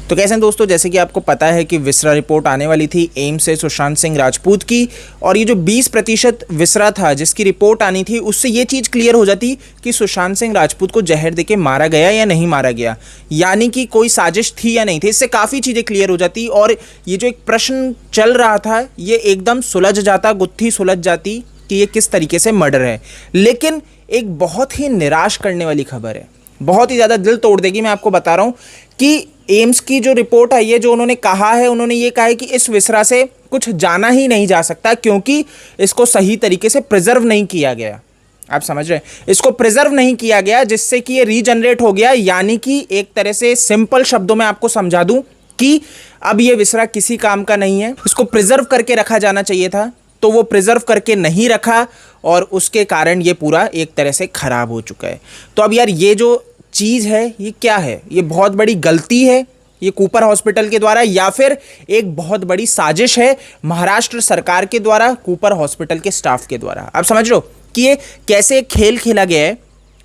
तो कैसे हैं दोस्तों, जैसे कि आपको पता है कि विसरा रिपोर्ट आने वाली थी एम्स से सुशांत सिंह राजपूत की, और ये जो 20% विसरा था जिसकी रिपोर्ट आनी थी, उससे ये चीज़ क्लियर हो जाती कि सुशांत सिंह राजपूत को जहर देके मारा गया या नहीं मारा गया, यानी कि कोई साजिश थी या नहीं थी। इससे काफ़ी चीज़ें क्लियर हो जाती और ये जो एक प्रश्न चल रहा था ये एकदम सुलझ जाता, गुत्थी सुलझ जाती कि ये किस तरीके से मर्डर है। लेकिन एक बहुत ही निराश करने वाली खबर है, बहुत ही ज़्यादा दिल तोड़ देगी। मैं आपको बता रहा हूँ कि एम्स की जो रिपोर्ट आई है, जो उन्होंने कहा है, उन्होंने ये कहा है कि इस विसरा से कुछ जाना ही नहीं जा सकता क्योंकि इसको सही तरीके से प्रिजर्व नहीं किया गया। आप समझ रहे हैं, इसको प्रिजर्व नहीं किया गया जिससे कि ये रीजनरेट हो गया, यानी कि एक तरह से सिंपल शब्दों में आपको समझा दूं कि अब ये विसरा किसी काम का नहीं है। इसको प्रिजर्व करके रखा जाना चाहिए था, तो वो प्रिजर्व करके नहीं रखा और उसके कारण ये पूरा एक तरह से खराब हो चुका है। तो अब यार ये जो चीज़ है ये क्या है? ये बहुत बड़ी गलती है ये कूपर हॉस्पिटल के द्वारा, या फिर एक बहुत बड़ी साजिश है महाराष्ट्र सरकार के द्वारा कूपर हॉस्पिटल के स्टाफ के द्वारा। आप समझ रहे हो कि ये कैसे खेल खेला गया है।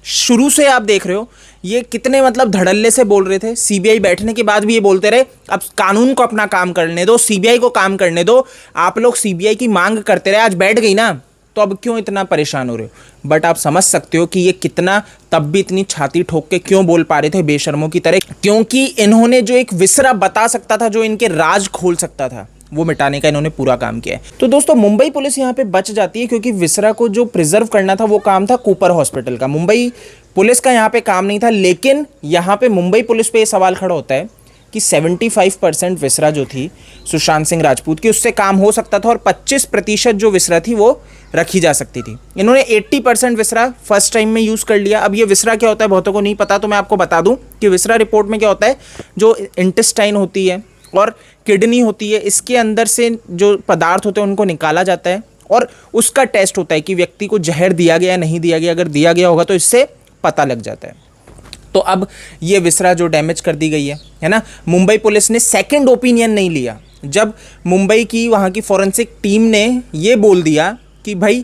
शुरू से आप देख रहे हो ये कितने मतलब धड़ल्ले से बोल रहे थे, सीबीआई बैठने के बाद भी ये बोलते रहे अब कानून को अपना काम करने दो, सीबीआई को काम करने दो। आप लोग सीबीआई की मांग करते रहे, आज बैठ गई ना, तो अब क्यों इतना परेशान हो रहे हो? बट आप समझ सकते हो कि ये कितना तब भी इतनी छाती ठोक के क्यों बोल पा रहे थे बेशर्मों की तरह, क्योंकि इन्होंने जो एक विसरा बता सकता था, जो इनके राज खोल सकता था, वो मिटाने का इन्होंने पूरा काम किया है। तो दोस्तों मुंबई पुलिस यहाँ पे बच जाती है क्योंकि विसरा को जो प्रिजर्व करना था वो काम था कूपर हॉस्पिटल का, मुंबई पुलिस का यहाँ पे काम नहीं था। लेकिन यहाँ पे मुंबई पुलिस पे ये सवाल खड़ा होता है कि 75% विसरा जो थी सुशांत सिंह राजपूत की, उससे काम हो सकता था और 25% जो विसरा थी वो रखी जा सकती थी। इन्होंने 80% विसरा फर्स्ट टाइम में यूज़ कर लिया। अब ये विसरा क्या होता है बहुतों को नहीं पता, तो मैं आपको बता दूं कि विसरा रिपोर्ट में क्या होता है, जो इंटेस्टाइन होती है और किडनी होती है, इसके अंदर से जो पदार्थ होते हैं उनको निकाला जाता है और उसका टेस्ट होता है कि व्यक्ति को जहर दिया गया या नहीं दिया गया। अगर दिया गया होगा तो इससे पता लग जाता है। तो अब ये विसरा जो डैमेज कर दी गई है ना, मुंबई पुलिस ने सेकंड ओपिनियन नहीं लिया। जब मुंबई की वहाँ की फॉरेंसिक टीम ने ये बोल दिया कि भाई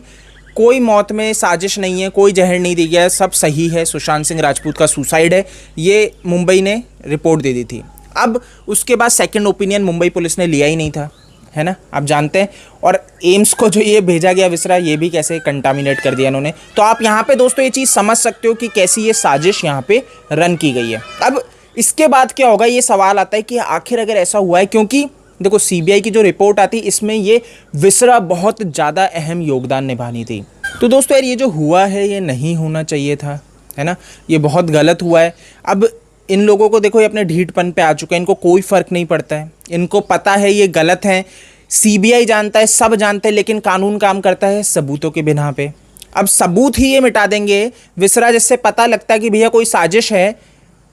कोई मौत में साजिश नहीं है, कोई जहर नहीं दिया गया, सब सही है, सुशांत सिंह राजपूत का सुसाइड है, ये मुंबई ने रिपोर्ट दे दी थी। अब उसके बाद सेकंड ओपिनियन मुंबई पुलिस ने लिया ही नहीं था, है ना, आप जानते हैं। और एम्स को जो ये भेजा गया विसरा, ये भी कैसे कंटामिनेट कर दिया इन्होंने। तो आप यहाँ पे दोस्तों ये चीज़ समझ सकते हो कि कैसी ये साजिश यहाँ पे रन की गई है। अब इसके बाद क्या होगा, ये सवाल आता है कि आखिर अगर ऐसा हुआ है, क्योंकि देखो सीबीआई की जो रिपोर्ट आती इसमें ये विसरा बहुत ज़्यादा अहम योगदान निभानी थी। तो दोस्तों यार ये जो हुआ है ये नहीं होना चाहिए था, है ना, ये बहुत गलत हुआ है। अब इन लोगों को देखो ये अपने ढीठपन पे आ चुके हैं, इनको कोई फ़र्क नहीं पड़ता है, इनको पता है ये गलत है, सीबीआई जानता है, सब जानते हैं, लेकिन कानून काम करता है सबूतों के बिना पे। अब सबूत ही ये मिटा देंगे विसरा, जिससे पता लगता है कि भैया कोई साजिश है,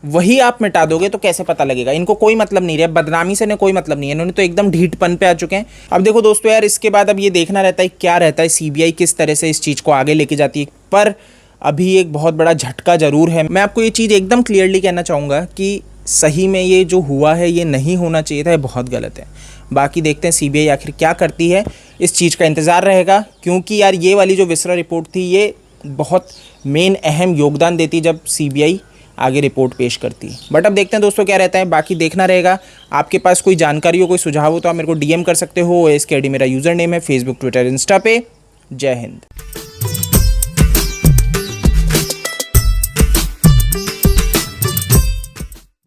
वही आप मिटा दोगे तो कैसे पता लगेगा? इनको कोई मतलब नहीं है, बदनामी से ने कोई मतलब नहीं है, इन्होंने तो एकदम ढीठपन पे आ चुके हैं। अब देखो दोस्तों यार इसके बाद अब ये देखना रहता है क्या रहता है, सीबीआई किस तरह से इस चीज़ को आगे लेके जाती है। पर अभी एक बहुत बड़ा झटका ज़रूर है। मैं आपको ये चीज़ एकदम क्लियरली कहना चाहूँगा कि सही में ये जो हुआ है ये नहीं होना चाहिए था, ये बहुत गलत है। बाकी देखते हैं सीबीआई आखिर क्या करती है, इस चीज़ का इंतज़ार रहेगा, क्योंकि यार ये वाली जो विसरा रिपोर्ट थी ये बहुत मेन अहम योगदान देती जब सीबीआई आगे रिपोर्ट पेश करती है। बट अब देखते हैं दोस्तों क्या रहता है, बाकी देखना रहेगा। आपके पास कोई जानकारी हो, कोई सुझाव हो तो आप मेरे को डीएम कर सकते हो। इसके आईडी मेरा यूज़र नेम है फेसबुक, ट्विटर, इंस्टा पे। जय हिंद।